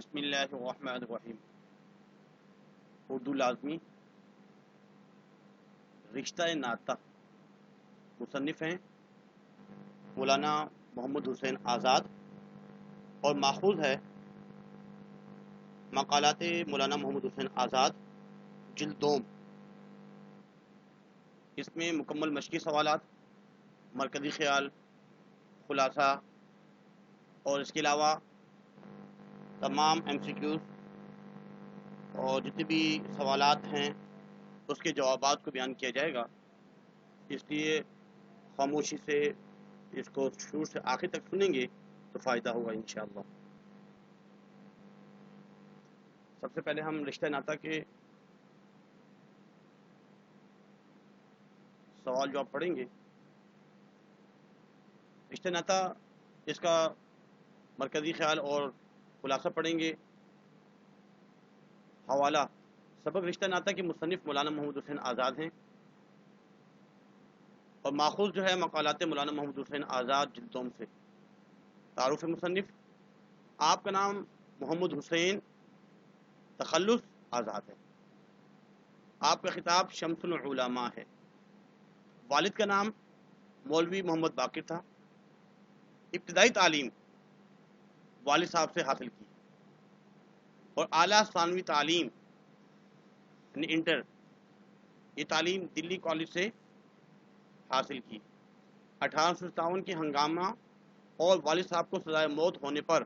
بسم اللہ الرحمن الرحیم۔ اردو لازمی رشتہ ناطہ، مصنف ہیں مولانا محمد حسین آزاد، اور ماخوذ ہے مقالات مولانا محمد حسین آزاد جلد دوم۔ اس میں مکمل مشقی سوالات، مرکزی خیال، خلاصہ اور اس کے علاوہ تمام MCQs اور جتنے بھی سوالات ہیں اس کے جوابات کو بیان کیا جائے گا، اس لیے خاموشی سے اس کو شروع سے آخر تک سنیں گے تو فائدہ ہوگا انشاءاللہ۔ سب سے پہلے ہم رشتہ ناطہ کے سوال جواب پڑھیں گے۔ رشتہ ناطہ، اس کا مرکزی خیال اور خلاصہ پڑھیں گے۔ حوالہ: سبق رشتہ ناطہ کے مصنف مولانا محمد حسین آزاد ہیں، اور ماخوذ جو ہے مقالات مولانا محمد حسین آزاد جلد دوم سے۔ تعارف مصنف: آپ کا نام محمد حسین تخلص آزاد ہے۔ آپ کا خطاب شمس العلماء ہے۔ والد کا نام مولوی محمد باقر تھا۔ ابتدائی تعلیم والد صاحب سے حاصل کی، اور اعلیٰ ثانوی تعلیم یعنی انٹر، یہ تعلیم دلی کالج سے حاصل کی۔ 1857 کے ہنگامہ اور والد صاحب کو سزائے موت ہونے پر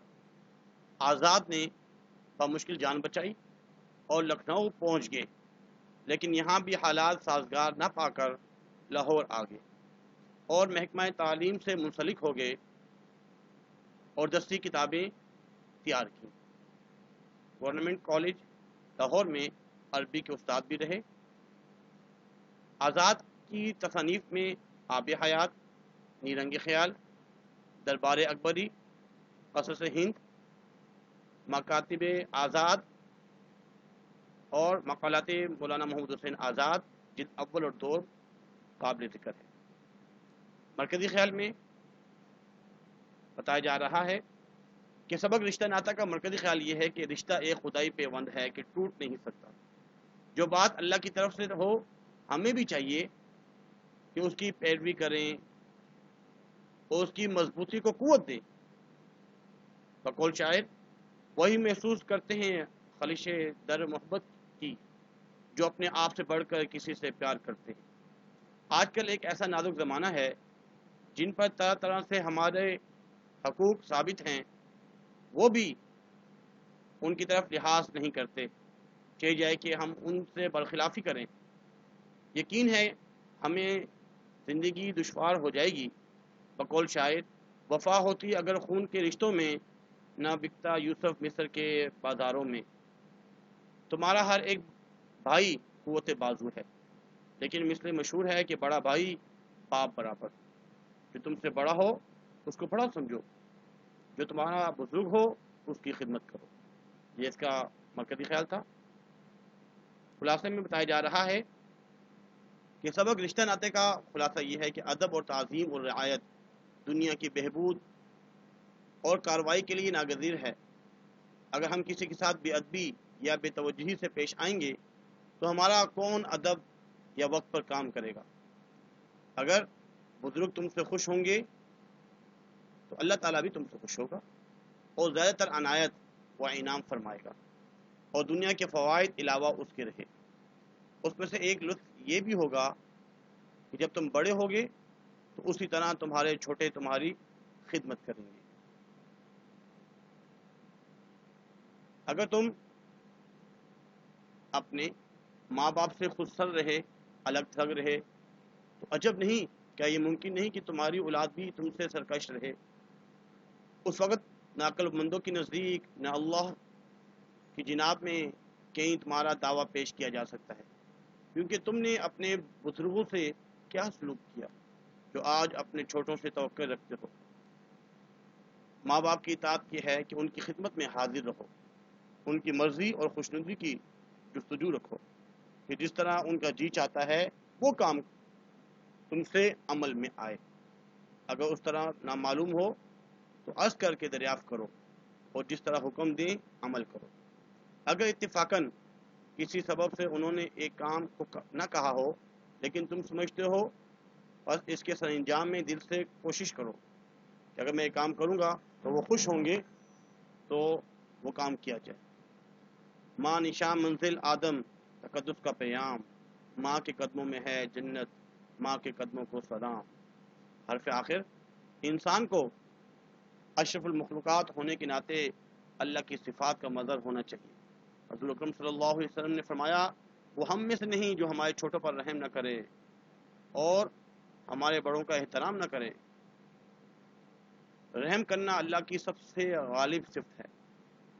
آزاد نے بمشکل جان بچائی اور لکھنؤ پہنچ گئے، لیکن یہاں بھی حالات سازگار نہ پا کر لاہور آ گئے اور محکمہ تعلیم سے منسلک ہو گئے اور دستی کتابیں تیار کیں۔ گورنمنٹ کالج لاہور میں عربی کے استاد بھی رہے۔ آزاد کی تصانیف میں آب حیات، نیرنگ خیال، دربار اکبری، قصص ہند، مکاتب آزاد اور مقالات مولانا محمد حسین آزاد جلد اول اور دو قابل ذکر ہے۔ مرکزی خیال میں بتایا جا رہا ہے کہ سبق رشتہ ناطہ کا مرکزی خیال یہ ہے کہ رشتہ ایک خدائی پیوند ہے کہ ٹوٹ نہیں سکتا۔ جو بات اللہ کی طرف سے ہو، ہمیں بھی چاہیے کہ اس کی پیروی کریں اور اس کی مضبوطی کو قوت دیں۔ بقول شاعر: وہی محسوس کرتے ہیں خلش در محبت کی، جو اپنے آپ سے بڑھ کر کسی سے پیار کرتے ہیں۔ آج کل ایک ایسا نازک زمانہ ہے جن پر طرح طرح سے ہمارے حقوق ثابت ہیں، وہ بھی ان کی طرف لحاظ نہیں کرتے، چاہے جائے کہ ہم ان سے برخلافی کریں۔ یقین ہے ہمیں زندگی دشوار ہو جائے گی۔ بقول شاعر: وفا ہوتی اگر خون کے رشتوں میں، نہ بکتا یوسف مصر کے بازاروں میں۔ تمہارا ہر ایک بھائی قوت بازو ہے، لیکن مثل مشہور ہے کہ بڑا بھائی باپ برابر۔ جو تم سے بڑا ہو اس کو بڑا سمجھو، جو تمہارا بزرگ ہو اس کی خدمت کرو۔ یہ اس کا مرکزی خیال تھا۔ خلاصے میں بتایا جا رہا ہے کہ سبق رشتہ ناطے کا خلاصہ یہ ہے کہ ادب اور تعظیم اور رعایت دنیا کی بہبود اور کارروائی کے لیے ناگزیر ہے۔ اگر ہم کسی کے ساتھ بے ادبی یا بے توجہی سے پیش آئیں گے تو ہمارا کون ادب یا وقت پر کام کرے گا؟ اگر بزرگ تم سے خوش ہوں گے تو اللہ تعالیٰ بھی تم سے خوش ہوگا اور زیادہ تر عنایت و انعام فرمائے گا، اور دنیا کے فوائد علاوہ اس کے رہے۔ اس میں سے ایک لطف یہ بھی ہوگا کہ جب تم بڑے ہوگے تو اسی طرح تمہارے چھوٹے تمہاری خدمت کریں گے۔ اگر تم اپنے ماں باپ سے خود سر رہے، الگ تھلگ رہے، تو عجب نہیں، کیا یہ ممکن نہیں کہ تمہاری اولاد بھی تم سے سرکش رہے؟ اس وقت نہ عقل مندوں کے نزدیک نہ اللہ کی جناب میں کہیں تمہارا دعویٰ پیش کیا جا سکتا ہے، کیونکہ تم نے اپنے بزرگوں سے کیا سلوک کیا جو آج اپنے چھوٹوں سے توقع رکھتے ہو۔ ماں باپ کی اطاعت یہ ہے کہ ان کی خدمت میں حاضر رہو، ان کی مرضی اور خوشنودی کی جستجو رکھو کہ جس طرح ان کا جی چاہتا ہے وہ کام تم سے عمل میں آئے۔ اگر اس طرح نامعلوم ہو تو عرض کر کے دریافت کرو، اور جس طرح حکم دیں عمل کرو۔ اگر اتفاقاً کسی سبب سے انہوں نے ایک کام کو نہ کہا ہو لیکن تم سمجھتے ہو، بس اس کے سر انجام میں دل سے کوشش کرو کہ اگر میں ایک کام کروں گا تو وہ خوش ہوں گے، تو وہ کام کیا جائے۔ ماں نشاں منزل آدم تقدس کا پیام، ماں کے قدموں میں ہے جنت، ماں کے قدموں کو سلام۔ حرف آخر، انسان کو اشرف المخلوقات ہونے کے ناطے اللہ کی صفات کا مظہر ہونا چاہیے۔ حضور اکرم صلی اللہ علیہ وسلم نے فرمایا، وہ ہم میں سے نہیں جو ہمارے چھوٹوں پر رحم نہ کرے اور ہمارے بڑوں کا احترام نہ کرے۔ رحم کرنا اللہ کی سب سے غالب صفت ہے۔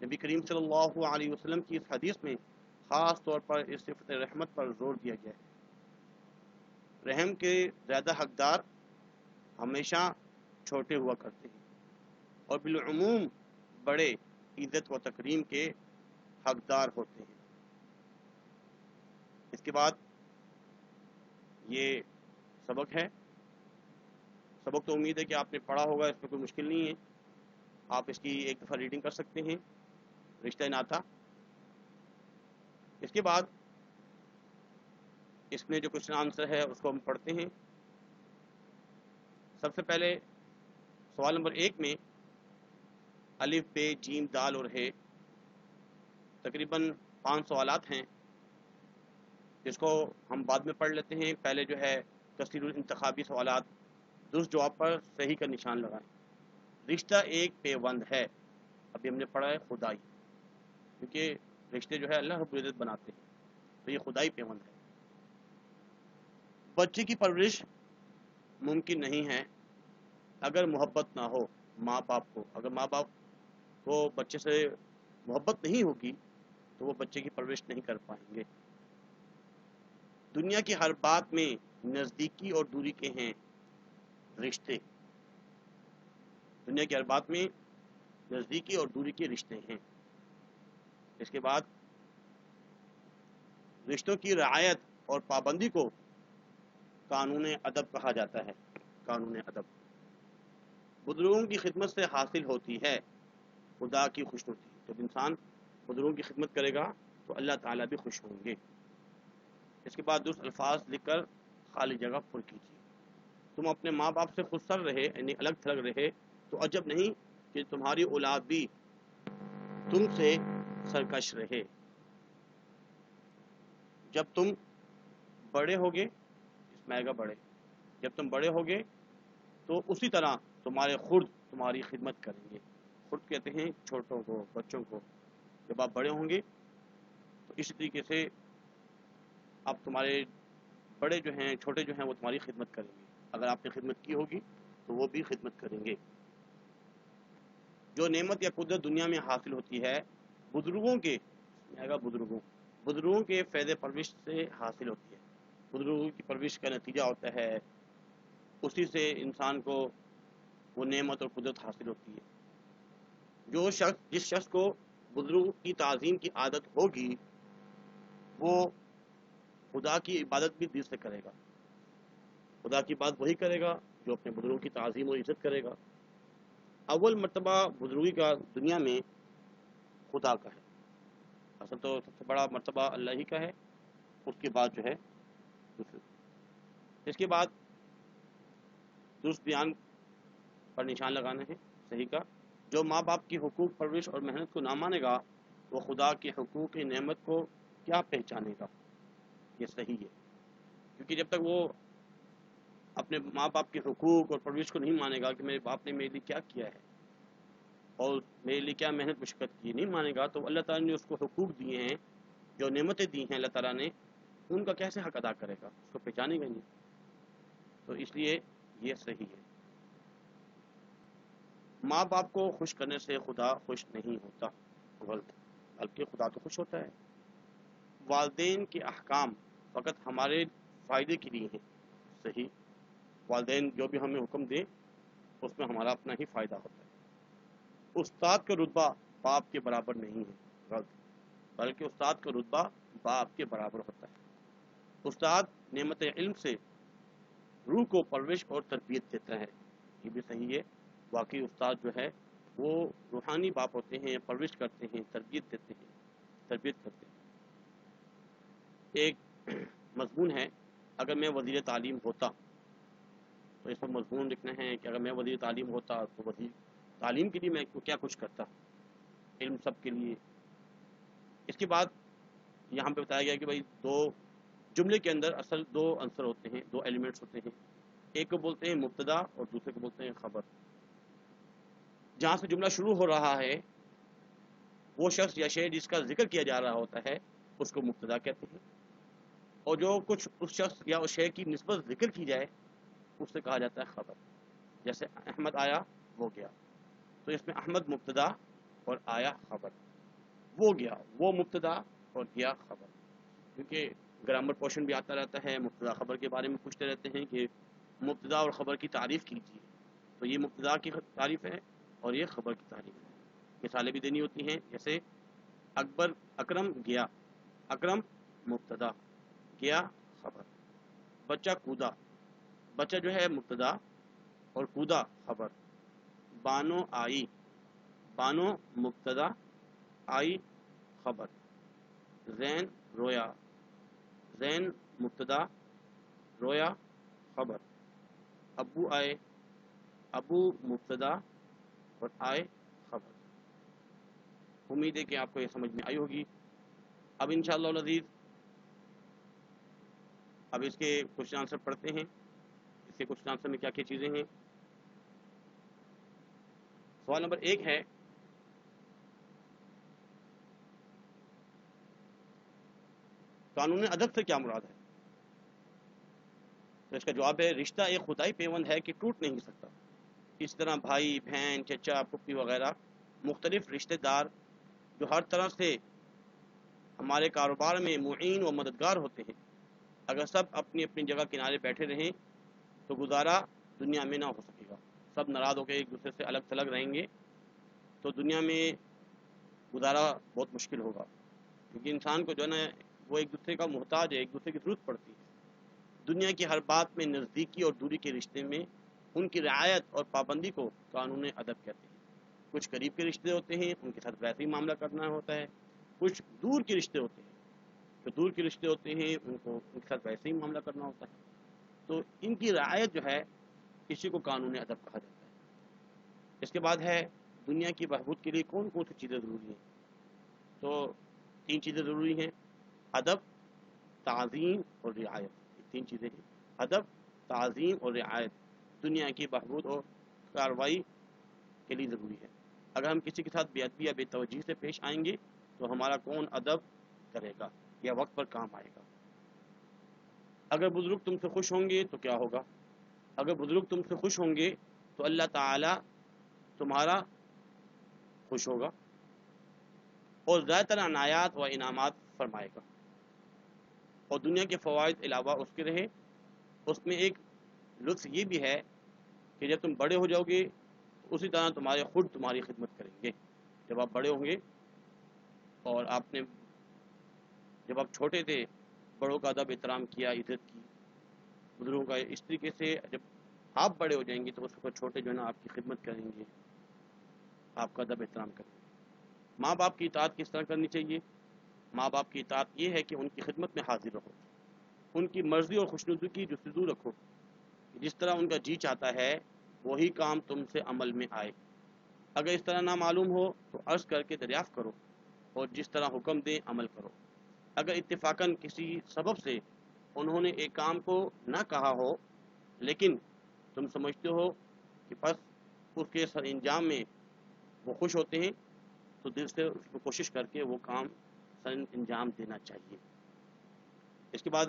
نبی کریم صلی اللہ علیہ وسلم کی اس حدیث میں خاص طور پر اس صفت رحمت پر زور دیا گیا ہے۔ رحم کے زیادہ حقدار ہمیشہ چھوٹے ہوا کرتے ہیں اور بالعموم بڑے عزت و تکریم کے حقدار ہوتے ہیں۔ اس کے بعد یہ سبق ہے۔ سبق تو امید ہے کہ آپ نے پڑھا ہوگا، اس میں کوئی مشکل نہیں ہے، آپ اس کی ایک دفعہ ریڈنگ کر سکتے ہیں، رشتہ ناتا۔ اس کے بعد اس میں جو کوشچن آنسر ہے اس کو ہم پڑھتے ہیں۔ سب سے پہلے سوال نمبر 1 میں الف بے جیم دال اور ہے، تقریباً 5 سوالات ہیں، جس کو ہم بعد میں پڑھ لیتے ہیں۔ پہلے جو ہے کثیر الانتخابی سوالات، درست جواب پر صحیح کا نشان لگائیں۔ رشتہ ایک پیوند ہے، ابھی ہم نے پڑھا ہے خدائی، کیونکہ رشتے جو ہے اللہ رب العزت بناتے ہیں، تو یہ خدائی پیوند ہے۔ بچے کی پرورش ممکن نہیں ہے اگر محبت نہ ہو ماں باپ کو۔ اگر ماں باپ کو بچے سے محبت نہیں ہوگی تو وہ بچے کی پرورش نہیں کر پائیں گے۔ دنیا کی ہر بات میں نزدیکی اور دوری کے ہیں رشتے۔ دنیا کی ہر بات میں نزدیکی اور دوری کے رشتے ہیں۔ اس کے بعد رشتوں کی رعایت اور پابندی کو قانون ادب کہا جاتا ہے۔ قانون ادب بزرگوں کی خدمت سے حاصل ہوتی ہے خدا کی خوشنودی۔ جب انسان بزرگوں کی خدمت کرے گا تو اللہ تعالیٰ بھی خوش ہوں گے۔ اس کے بعد درست الفاظ لکھ کر خالی جگہ پر کیجیے۔ تم اپنے ماں باپ سے خود سر رہے، یعنی الگ تھلگ رہے، تو عجب نہیں کہ تمہاری اولاد بھی تم سے سرکش رہے۔ جب تم بڑے ہوگے، اس میں آئے گا بڑے، جب تم بڑے ہوگے تو اسی طرح تمہارے خرد تمہاری خدمت کریں گے۔ خرد کہتے ہیں چھوٹوں کو، بچوں کو۔ جب آپ بڑے ہوں گے تو اسی طریقے سے اب تمہارے بڑے جو ہیں، چھوٹے جو ہیں، وہ تمہاری خدمت کریں گے۔ اگر آپ نے خدمت کی ہوگی تو وہ بھی خدمت کریں گے۔ جو نعمت یا قدرت دنیا میں حاصل ہوتی ہے بزرگوں کے بزرگوں کے فیض پرورش سے حاصل ہوتی ہے۔ بزرگوں کی پرورش کا نتیجہ ہوتا ہے، اسی سے انسان کو وہ نعمت اور قدرت حاصل ہوتی ہے۔ جس شخص کو بزرگوں کی تعظیم کی عادت ہوگی وہ خدا کی عبادت بھی دل سے کرے گا۔ خدا کی بات وہی کرے گا جو اپنے بزرگوں کی تعظیم اور عزت کرے گا۔ اول مرتبہ بزرگی کا دنیا میں خدا کا ہے، اصل تو سب سے بڑا مرتبہ اللہ ہی کا ہے، اس کے بعد جو ہے دوسرے۔ اس کے بعد درست بیان پر نشان لگانا ہے صحیح کا۔ جو ماں باپ کی حقوق پرورش اور محنت کو نہ مانے گا وہ خدا کے حقوق کی نعمت کو کیا پہچانے گا؟ یہ صحیح ہے، کیونکہ جب تک وہ اپنے ماں باپ کے حقوق اور پرورش کو نہیں مانے گا کہ میرے باپ نے میرے لیے کیا کیا ہے اور میرے لیے کیا محنت مشقت کی، نہیں مانے گا تو اللہ تعالیٰ نے اس کو حقوق دیے ہیں، جو نعمتیں دی ہیں اللہ تعالیٰ نے، ان کا کیسے حق ادا کرے گا؟ اس کو پہچانے گا نہیں۔ تو اس لیے یہ صحیح ہے۔ ماں باپ کو خوش کرنے سے خدا خوش نہیں ہوتا، غلط، بلکہ خدا تو خوش ہوتا ہے۔ والدین کے احکام فقط ہمارے فائدے کے لیے ہیں، صحیح۔ والدین جو بھی ہمیں حکم دیں اس میں ہمارا اپنا ہی فائدہ ہوتا ہے۔ استاد کا رتبہ باپ کے برابر نہیں ہے، غلط، بلکہ استاد کا رتبہ باپ کے برابر ہوتا ہے۔ استاد نعمت علم سے روح کو پرورش اور تربیت دیتا ہے، یہ بھی صحیح ہے۔ واقعی استاد جو ہے وہ روحانی باپ ہوتے ہیں، پرورش کرتے ہیں، تربیت دیتے ہیں، تربیت کرتے ہیں۔ ایک مضمون ہے، اگر میں وزیر تعلیم ہوتا تو اس پر مضمون لکھنا ہے کہ اگر میں وزیر تعلیم ہوتا تو وزیر تعلیم کے لیے میں کیا کچھ کرتا، علم سب کے لیے۔ اس کے بعد یہاں پہ بتایا گیا کہ بھائی دو جملے کے اندر اصل دو عنصر ہوتے ہیں، دو ایلیمنٹس ہوتے ہیں، ایک کو بولتے ہیں مبتدا اور دوسرے کو بولتے ہیں خبر۔ جہاں سے جملہ شروع ہو رہا ہے وہ شخص یا شے جس کا ذکر کیا جا رہا ہوتا ہے اس کو مبتدا کہتے ہیں، اور جو کچھ اس شخص یا اس شے کی نسبت ذکر کی جائے اس سے کہا جاتا ہے خبر۔ جیسے احمد آیا وہ گیا، تو اس میں احمد مبتدا اور آیا خبر۔ وہ گیا، وہ مبتدا اور گیا خبر، کیونکہ گرامر پورشن بھی آتا رہتا ہے، مبتدا خبر کے بارے میں پوچھتے رہتے ہیں کہ مبتدا اور خبر کی تعریف کیجیے، تو یہ مبتدا کی تعریف ہے اور یہ خبر کی تعریف ہے۔ مثالیں بھی دینی ہوتی ہیں، جیسے اکرم گیا، اکرم مبتدا، گیا خبر۔ بچہ کودا، بچہ جو ہے مبتدا اور کودا خبر۔ بانو آئی، بانو مبتدا، آئی خبر۔ زین رویا، زین مبتدا، رویا خبر۔ ابو آئے، ابو مبتدا اور آئے خبر۔ امید ہے کہ آپ کو یہ سمجھ میں آئی ہوگی۔ اب انشاءاللہ العزیز اب اس کے کوشچن آنسر پڑھتے ہیں۔ اس کے کوشچن آنسر میں کیا کیا چیزیں ہیں۔ سوال نمبر 1 ہے، قانون ادب سے کیا مراد ہے؟ تو اس کا جواب ہے، رشتہ ایک خدائی پیوند ہے کہ ٹوٹ نہیں سکتا۔ اس طرح بھائی، بہن، چچا، پھپھی وغیرہ مختلف رشتہ دار جو ہر طرح سے ہمارے کاروبار میں معین و مددگار ہوتے ہیں، اگر سب اپنی اپنی جگہ کنارے بیٹھے رہیں تو گزارا دنیا میں نہ ہو سکے گا۔ سب ناراض ہو کے ایک دوسرے سے الگ تھلگ رہیں گے تو دنیا میں گزارا بہت مشکل ہوگا، کیونکہ انسان کو جو ہے نا وہ ایک دوسرے کا محتاج ہے، ایک دوسرے کی ضرورت پڑتی ہے۔ دنیا کی ہر بات میں نزدیکی اور دوری کے رشتے میں ان کی رعایت اور پابندی کو قانون ادب کہتے ہیں۔ کچھ قریب کے رشتے ہوتے ہیں، ان کے ساتھ ویسے ہی معاملہ کرنا ہوتا ہے، کچھ دور کے رشتے ہوتے ہیں، جو دور کے رشتے ہوتے ہیں ان کے ساتھ ویسے ہی معاملہ کرنا ہوتا ہے۔ تو ان کی رعایت جو ہے اسی کو قانون ادب کہا جاتا ہے۔ اس کے بعد ہے، دنیا کی بہبود کے لیے کون کون سی چیزیں ضروری ہیں؟ تو 3 چیزیں ضروری ہیں، ادب، تعظیم اور رعایت۔ یہ 3 چیزیں ہیں، ادب، تعظیم اور رعایت دنیا کی بہبود اور کارروائی کے لیے ضروری ہے۔ اگر ہم کسی کے ساتھ بے ادبی یا بے توجہی سے پیش آئیں گے تو ہمارا کون ادب کرے گا یا وقت پر کام آئے گا؟ اگر بزرگ تم سے خوش ہوں گے تو کیا ہوگا؟ اگر بزرگ تم سے خوش ہوں گے تو اللہ تعالی تمہارا خوش ہوگا اور زیادہ تر عنایات و انعامات فرمائے گا۔ اور دنیا کے فوائد علاوہ اس کے رہے، اس میں ایک لطف یہ بھی ہے کہ جب تم بڑے ہو جاؤ گے تو اسی طرح تمہارے خود تمہاری خدمت کریں گے۔ جب آپ بڑے ہوں گے اور جب آپ چھوٹے تھے بڑوں کا ادب احترام کیا، عزت کی، بزرگوں کا، اس طریقے سے جب آپ بڑے ہو جائیں گے تو اس وقت چھوٹے جو ہے نا آپ کی خدمت کریں گے، آپ کا ادب احترام کریں گے۔ ماں باپ کی اطاعت کس طرح کرنی چاہیے؟ ماں باپ کی اطاعت یہ ہے کہ ان کی خدمت میں حاضر رہو، ان کی مرضی اور خوشنودی کی جستجو رکھو، جس طرح ان کا جی چاہتا ہے وہی کام تم سے عمل میں آئے۔ اگر اس طرح نہ معلوم ہو تو عرض کر کے دریافت کرو اور جس طرح حکم دیں عمل کرو۔ اگر اتفاقاً کسی سبب سے انہوں نے ایک کام کو نہ کہا ہو لیکن تم سمجھتے ہو کہ بس اس کے سر انجام میں وہ خوش ہوتے ہیں تو دل سے اس کو کوشش کر کے وہ کام سر انجام دینا چاہیے۔ اس کے بعد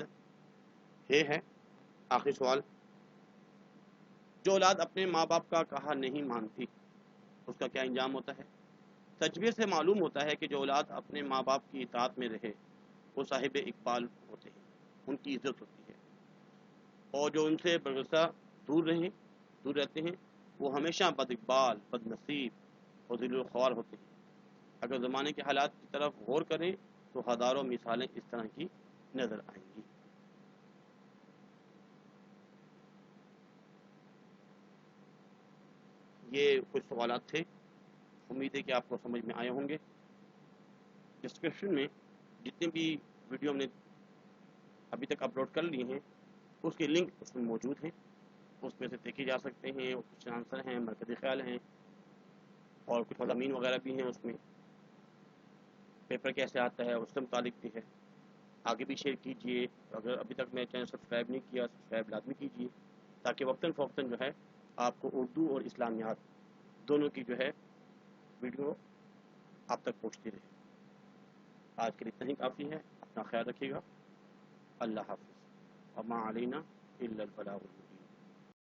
یہ ہے آخری سوال، جو اولاد اپنے ماں باپ کا کہا نہیں مانتی اس کا کیا انجام ہوتا ہے؟ تجربے سے معلوم ہوتا ہے کہ جو اولاد اپنے ماں باپ کی اطاعت میں رہے وہ صاحب اقبال ہوتے ہیں، ان کی عزت ہوتی ہے، اور جو ان سے برگزہ دور رہتے ہیں وہ ہمیشہ بد اقبال، بد نصیب اور ذل الخوار ہوتے ہیں۔ اگر زمانے کے حالات کی طرف غور کریں تو ہزاروں مثالیں اس طرح کی نظر آئیں گی۔ یہ کچھ سوالات تھے امید ہے کہ آپ کو سمجھ میں آئے ہوں گے۔ ڈسکرپشن میں جتنے بھی ویڈیو ہم نے ابھی تک اپلوڈ کر لی ہیں اس کے لنک اس میں موجود ہیں، اس میں سے دیکھے جا سکتے ہیں۔ کوشچن آنسر ہیں، مرکزی خیال ہیں، اور کچھ مضامین وغیرہ بھی ہیں، اس میں پیپر کیسے آتا ہے اس سے متعلق بھی ہے۔ آگے بھی شیئر کیجئے، اگر ابھی تک میں چینل سبسکرائب نہیں کیا سبسکرائب لازمی کیجئے، تاکہ وقتاً فوقتاً جو ہے آپ کو اردو اور اسلامیات دونوں کی جو ہے ویڈیو آپ تک پہنچتی رہے۔ آج کے لیے اتنا ہی کافی ہے، اپنا خیال رکھیے گا، اللہ حافظ۔ وما علینا الا البلاغ۔